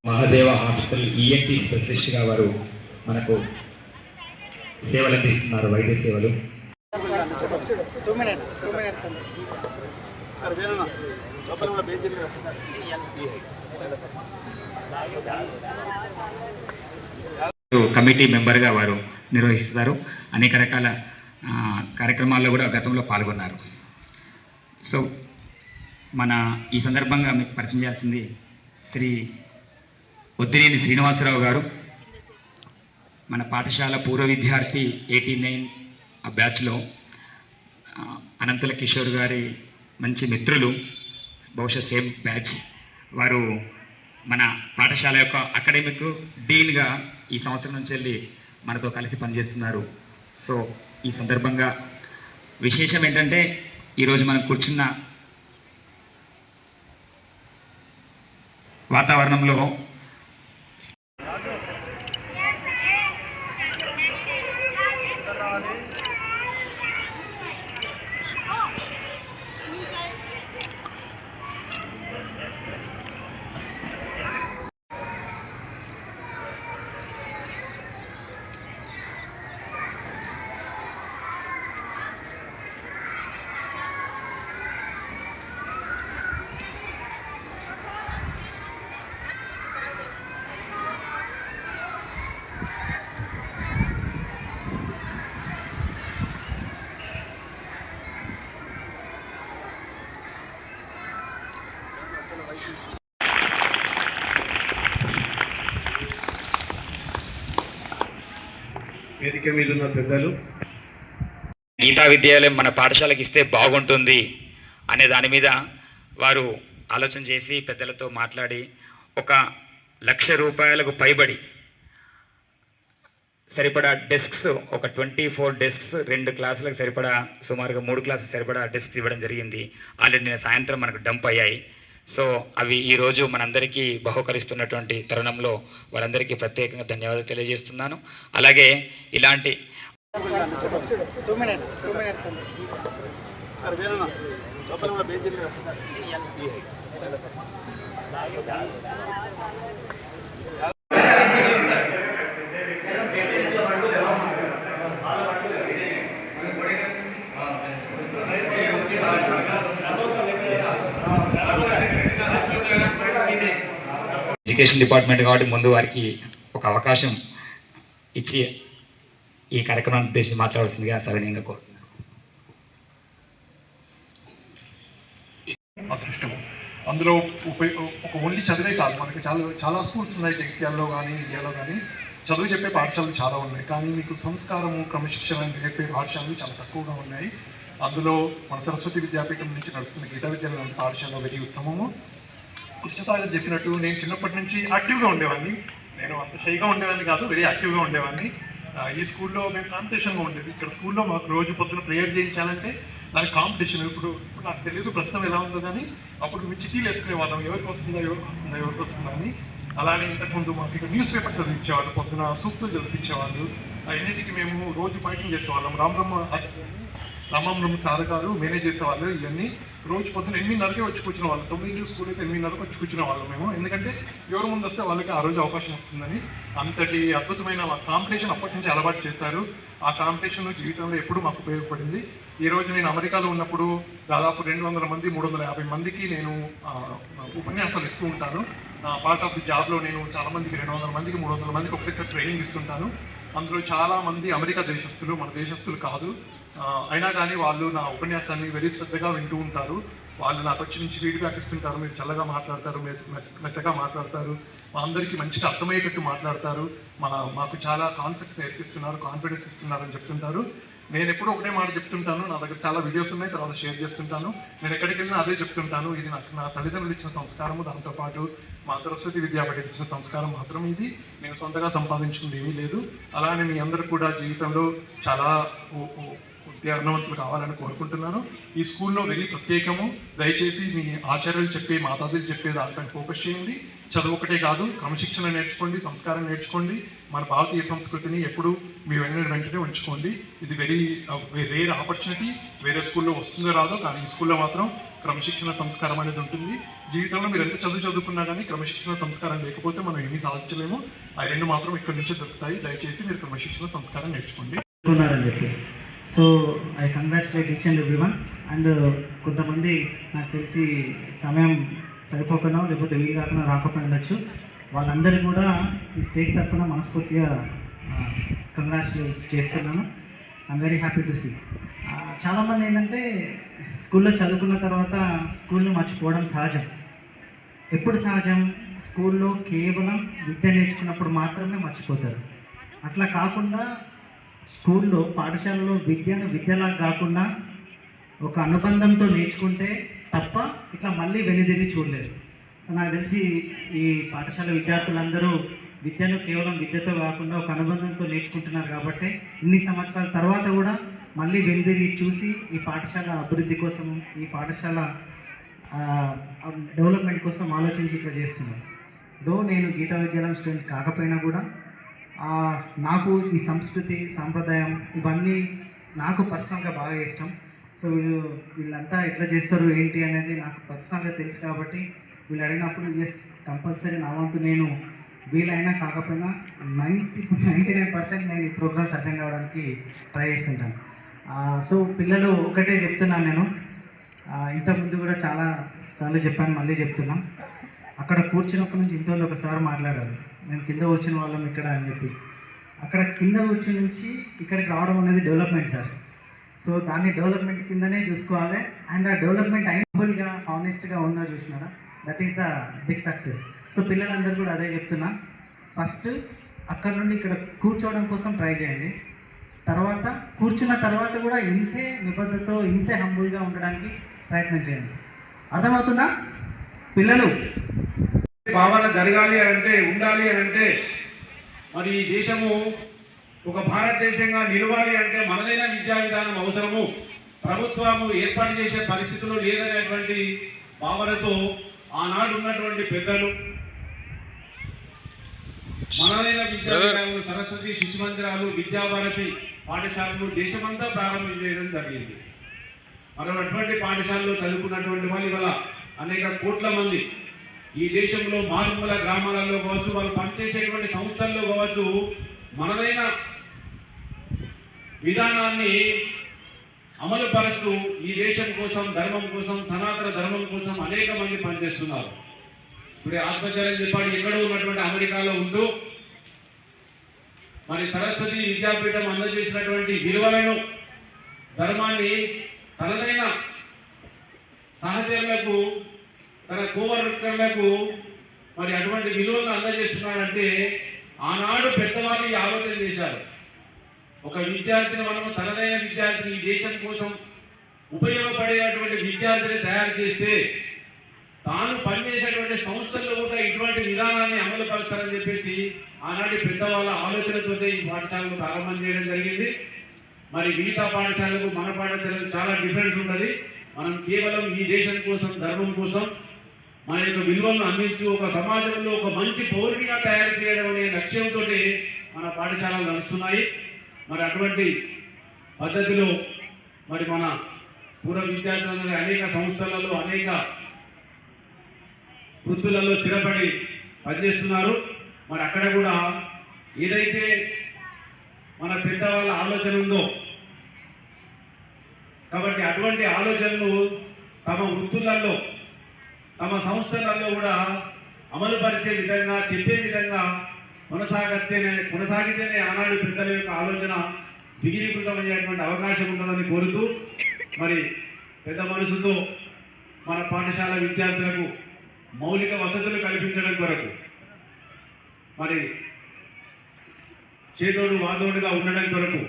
Mahadeva hospital ENT స్పెషలిస్ట్గా వారు మనకు సేవలు అందిస్తున్నారు, వైద్య సేవలు. కమిటీ మెంబర్గా వారు నిర్వహిస్తారు. అనేక రకాల కార్యక్రమాల్లో కూడా గతంలో పాల్గొన్నారు. సో మన ఈ సందర్భంగా మీకు పరిచయం చేయాల్సింది శ్రీ ఒత్తినేని శ్రీనివాసరావు గారు. మన పాఠశాల పూర్వ విద్యార్థి 89 ఆ బ్యాచ్లో అనంతుల కిషోర్ గారి మంచి మిత్రులు, బహుశా సేమ్ బ్యాచ్. వారు మన పాఠశాల యొక్క అకాడమిక్ డీన్గా ఈ సంవత్సరం నుంచి వెళ్ళి మనతో కలిసి పనిచేస్తున్నారు. సో ఈ సందర్భంగా విశేషం ఏంటంటే ఈరోజు మనం కూర్చున్న వాతావరణంలో వేదిక మీద ఉన్న పెద్దలు, గీతా విద్యాలయం మన పాఠశాలకి ఇస్తే బాగుంటుంది అనే దాని మీద వారు ఆలోచన చేసి పెద్దలతో మాట్లాడి 1,00,000 రూపాయలకు పైబడి సరిపడా డెస్క్స్, ఒక 24 డెస్క్స్, 2 క్లాసులకు సరిపడా, సుమారుగా 3 క్లాసులకు సరిపడా డెస్క్స్ ఇవ్వడం జరిగింది. ఆల్రెడీ నిన్న సాయంత్రం మనకు డంప్ అయ్యాయి. సో అవి ఈరోజు మనందరికీ బహుకరిస్తున్నటువంటి తరుణంలో వారందరికీ ప్రత్యేకంగా ధన్యవాదాలు తెలియజేస్తున్నాను. అలాగే ఇలాంటి ఎడ్యుకేషన్ డిపార్ట్మెంట్ కాబట్టి ముందు వారికి ఒక అవకాశం ఇచ్చి ఈ కార్యక్రమాన్ని ఉద్దేశించి మాట్లాడాల్సిందిగా సవినయంగా కోరుతున్నాను. అదృష్టము అందులో ఒక ఓన్లీ చదివే కాదు, మనకి చాలా స్కూల్స్ ఉన్నాయి జగిత్యాలలో కానీ ఇండియాలో కానీ. చదువు చెప్పే పాఠశాలలు చాలా ఉన్నాయి, కానీ మీకు సంస్కారము క్రమశిక్షణ నేర్పే పాఠశాలలు చాలా తక్కువగా ఉన్నాయి. అందులో మన సరస్వతి విద్యాపీఠం నుంచి నడుస్తున్న గీతా విద్యాలయం పాఠశాల వెరీ ఉత్తమము. కృష్ణసాగర్ చెప్పినట్టు నేను చిన్నప్పటి నుంచి యాక్టివ్గా ఉండేవాడిని. నేను అంత షైగా ఉండేవాడిని కాదు, వెరీ యాక్టివ్గా ఉండేవాడిని. ఈ స్కూల్లో మేము కాంపిటీషన్గా ఉండేది. ఇక్కడ స్కూల్లో మాకు రోజు పొద్దున ప్రేయర్ చేయించాలంటే దానికి కాంపిటీషన్. ఇప్పుడు నాకు తెలియదు ప్రస్తుతం ఎలా ఉందో, కానీ అప్పుడు మేము చిట్టీలు వేసుకునే వాళ్ళం, ఎవరికి వస్తుందా అని. అలానే ఇంతకుముందు మాకు ఇక్కడ న్యూస్ పేపర్ చదివించేవాళ్ళు, పొద్దున సూక్తులు చదివించేవాళ్ళు. అన్నింటికి మేము రోజు ఫైటింగ్ చేసేవాళ్ళం. రామబ్రహ్మ సార్ గారు మేనేజ్ చేసేవాళ్ళు. ఇవన్నీ రోజు పొద్దున 8:30కే వచ్చి కూర్చున్న వాళ్ళు. 9 స్కూల్ అయితే 8:30కి వచ్చి కూర్చున్న వాళ్ళం మేము. ఎందుకంటే ఎవరు ముందు వస్తే వాళ్ళకి ఆ రోజు అవకాశం వస్తుందని. అంతటి అద్భుతమైన కాంపిటీషన్ అప్పటి నుంచి అలవాటు చేశారు. ఆ కాంపిటీషన్ జీవితంలో ఎప్పుడు మాకు ఉపయోగపడింది. ఈ రోజు నేను అమెరికాలో ఉన్నప్పుడు దాదాపు 200 మంది 350 మందికి నేను ఉపన్యాసాలు ఇస్తూ ఉంటాను. పార్ట్ ఆఫ్ ది జాబ్లో నేను చాలామందికి 200 మందికి 300 మందికి ఒకటేసారి ట్రైనింగ్ ఇస్తుంటాను. అందులో చాలామంది అమెరికా దేశస్తులు, మన దేశస్తులు కాదు. అయినా కానీ వాళ్ళు నా ఉపన్యాసాన్ని వెరీ శ్రద్ధగా వింటూ ఉంటారు. వాళ్ళు నాకు వచ్చి నుంచి ఫీడ్బ్యాక్ ఇస్తుంటారు. మీరు చల్లగా మాట్లాడతారు, మెత్తగా మాట్లాడతారు, మా అందరికీ మంచిగా అర్థమయ్యేటట్టు మాట్లాడతారు, మాకు చాలా కాన్సెప్ట్స్ నేర్పిస్తున్నారు, కాన్ఫిడెన్స్ ఇస్తున్నారు అని చెప్తుంటారు. నేను ఎప్పుడూ ఒకటే మాట చెప్తుంటాను. నా దగ్గర చాలా వీడియోస్ ఉన్నాయి, తర్వాత షేర్ చేస్తుంటాను. నేను ఎక్కడికి వెళ్ళినా అదే చెప్తుంటాను. ఇది నాకు నా తల్లిదండ్రులు ఇచ్చిన సంస్కారము, దాంతోపాటు మా సరస్వతి విద్యాపీఠం ఇచ్చిన సంస్కారం మాత్రం ఇది. నేను సొంతగా సంపాదించుకుంది ఏమీ లేదు. అలానే మీ అందరూ కూడా జీవితంలో చాలా విద్యార్థవంతులు కావాలని కోరుకుంటున్నాను. ఈ స్కూల్లో వెరీ ప్రత్యేకము. దయచేసి మీ ఆచార్యులు చెప్పే, మాతాదులు చెప్పే దానిపైన ఫోకస్ చేయండి. చదువు ఒకటే కాదు, క్రమశిక్షణ నేర్చుకోండి, సంస్కారం నేర్చుకోండి. మన భారతీయ సంస్కృతిని ఎప్పుడు మీ వెంటనే ఉంచుకోండి. ఇది వెరీ రేర్ ఆపర్చునిటీ. వేరే స్కూల్లో వస్తుందో రాదో, కానీ ఈ స్కూల్లో మాత్రం క్రమశిక్షణ సంస్కారం అనేది ఉంటుంది. జీవితంలో మీరు ఎంత చదువుకున్నా కానీ క్రమశిక్షణ సంస్కారం లేకపోతే మనం ఏమీ సాధించలేము. ఆ రెండు మాత్రం ఇక్కడి నుంచే దొరుకుతాయి. దయచేసి మీరు క్రమశిక్షణ సంస్కారం నేర్చుకోండి ఉన్నారని చెప్పి. So I congratulate each and everyone. And కొంతమంది నాకు తెలిసి సమయం సరిపోకుండా లేకపోతే వీలు కాకుండా రాకపోయి ఉండొచ్చు. వాళ్ళందరూ కూడా ఈ స్టేజ్ తరఫున మనస్ఫూర్తిగా కంగ్రాచులేట్ చేస్తున్నాను. I'm very happy to see. చాలామంది ఏంటంటే స్కూల్లో చదువుకున్న తర్వాత స్కూల్ని మర్చిపోవడం సహజం. ఎప్పుడు సహజం? స్కూల్లో కేవలం విద్య నేర్చుకున్నప్పుడు మాత్రమే మర్చిపోతారు. అట్లా కాకుండా స్కూల్లో పాఠశాలలో విద్యను విద్యలా కాకుండా ఒక అనుబంధంతో నేర్చుకుంటే తప్ప ఇట్లా మళ్ళీ వెనుదిరిగి చూడలేరు. సో నాకు తెలిసి ఈ పాఠశాల విద్యార్థులందరూ విద్యను కేవలం విద్యతో కాకుండా ఒక అనుబంధంతో నేర్చుకుంటున్నారు కాబట్టి ఇన్ని సంవత్సరాల తర్వాత కూడా మళ్ళీ వెనుదిరిగి చూసి ఈ పాఠశాల అభివృద్ధి కోసం, ఈ పాఠశాల డెవలప్మెంట్ కోసం ఆలోచించి ఇక్కడ చేస్తున్నాను. దో నేను గీతా విద్యాలయం స్టూడెంట్ కాకపోయినా కూడా నాకు ఈ సంస్కృతి సాంప్రదాయం ఇవన్నీ నాకు పర్సనల్గా బాగా ఇష్టం. సో వీళ్ళంతా ఎట్లా చేస్తారు ఏంటి అనేది నాకు పర్సనల్గా తెలుసు కాబట్టి వీళ్ళు అడిగినప్పుడు ఎస్ కంపల్సరీ నా వంతు నేను వీలైనా కాకపోయినా 99% నేను ఈ ప్రోగ్రామ్స్ అటెండ్ అవ్వడానికి ట్రై చేస్తుంటాను. సో పిల్లలు ఒకటే చెప్తున్నాను నేను, ఇంతకుముందు కూడా చాలా సార్లు చెప్పాను, మళ్ళీ చెప్తున్నా. అక్కడ కూర్చున్నప్పటి నుంచి ఇంతలో ఒకసారి మాట్లాడారు, నేను కింద కూర్చున్న వాళ్ళం ఇక్కడ అని చెప్పి. అక్కడ కింద కూర్చుని నుంచి ఇక్కడికి రావడం అనేది డెవలప్మెంట్ సార్. సో దాన్ని డెవలప్మెంట్ కిందనే చూసుకోవాలి. అండ్ ఆ డెవలప్మెంట్ హంబుల్గా హానెస్ట్గా ఉందో చూసినారా, that is the big success. So పిల్లలందరూ కూడా అదే చెప్తున్నా, ఫస్ట్ అక్కడ నుండి ఇక్కడ కూర్చోవడం కోసం ట్రై చేయండి. తర్వాత కూర్చున్న తర్వాత కూడా ఇంతే నిబద్ధతతో ఇంతే హంబుల్గా ఉండడానికి ప్రయత్నం చేయండి. అర్థమవుతుందా పిల్లలు? భావన జరగాలి అని అంటే, ఉండాలి అని అంటే, మరి ఈ దేశము ఒక భారతదేశంగా నిలవాలి అంటే మనదైన విద్యా విధానం అవసరము. ప్రభుత్వము ఏర్పాటు చేసే పరిస్థితులు లేదనేటువంటి భావనతో ఆనాడు ఉన్నటువంటి పెద్దలు మనదైన విద్యా విధానం, సరస్వతి శిశు మందిరాలు, విద్యాభారతి పాఠశాలలు దేశమంతా ప్రారంభించడం జరిగింది. మరి అటువంటి పాఠశాలలో చదువుకున్నటువంటి వాళ్ళు ఇవాళ అనేక కోట్ల మంది ఈ దేశంలో మారుమూల గ్రామాలలో కావచ్చు, వాళ్ళు పనిచేసేటువంటి సంస్థల్లో కావచ్చు, మనదైన విధానాన్ని అమలు పరుస్తూ ఈ దేశం కోసం, ధర్మం కోసం, సనాతన ధర్మం కోసం అనేక మంది పనిచేస్తున్నారు. ఇప్పుడు ఆత్మచార్యం చెప్పాడు, ఎక్కడో ఉన్నటువంటి అమెరికాలో ఉంటూ మరి సరస్వతి విద్యాపీఠం అందజేసినటువంటి విలువలను, ధర్మాన్ని తనదైన సహచరులకు, తన కోవర్కర్లకు మరి అటువంటి విలువలను అందజేస్తున్నాడంటే ఆనాడు పెద్దవాళ్ళు ఈ ఆలోచన చేశారు. ఒక విద్యార్థిని మనము తనదైన విద్యార్థిని, ఈ దేశం కోసం ఉపయోగపడేటువంటి విద్యార్థిని తయారు చేస్తే తాను పనిచేసేటువంటి సంస్థల్లో కూడా ఇటువంటి విధానాన్ని అమలు పరుస్తారని చెప్పేసి ఆనాటి పెద్దవాళ్ళ ఆలోచనతోనే ఈ పాఠశాలను ప్రారంభం చేయడం జరిగింది. మరి మిగతా పాఠశాలకు మన పాఠశాలకు చాలా డిఫరెన్స్ ఉంటుంది. మనం కేవలం ఈ దేశం కోసం, ధర్మం కోసం మన యొక్క విలువలను అందించు ఒక సమాజంలో ఒక మంచి పౌరునిగా తయారు చేయడం అనే లక్ష్యంతో మన పాఠశాలలు నడుస్తున్నాయి. మరి అటువంటి పద్ధతిలో మరి మన పూర్వ విద్యార్థులందరూ అనేక సంస్థలలో, అనేక వృత్తులలో స్థిరపడి పనిచేస్తున్నారు. మరి అక్కడ కూడా ఏదైతే మన పెద్దవాళ్ళ ఆలోచన ఉందో కాబట్టి అటువంటి ఆలోచనలు తమ వృత్తులలో, తమ సంస్థలలో కూడా అమలు పరిచే విధంగా, చెప్పే విధంగా కొనసాగితేనే ఆనాడు పెద్దల యొక్క ఆలోచన దిగినీకృతమయ్యేటువంటి అవకాశం ఉంటుందని కోరుతూ, మరి పెద్ద మనసుతో మన పాఠశాల విద్యార్థులకు మౌలిక వసతులు కల్పించడం కొరకు, మరి చేదోడు వాదోడుగా ఉండడం కొరకు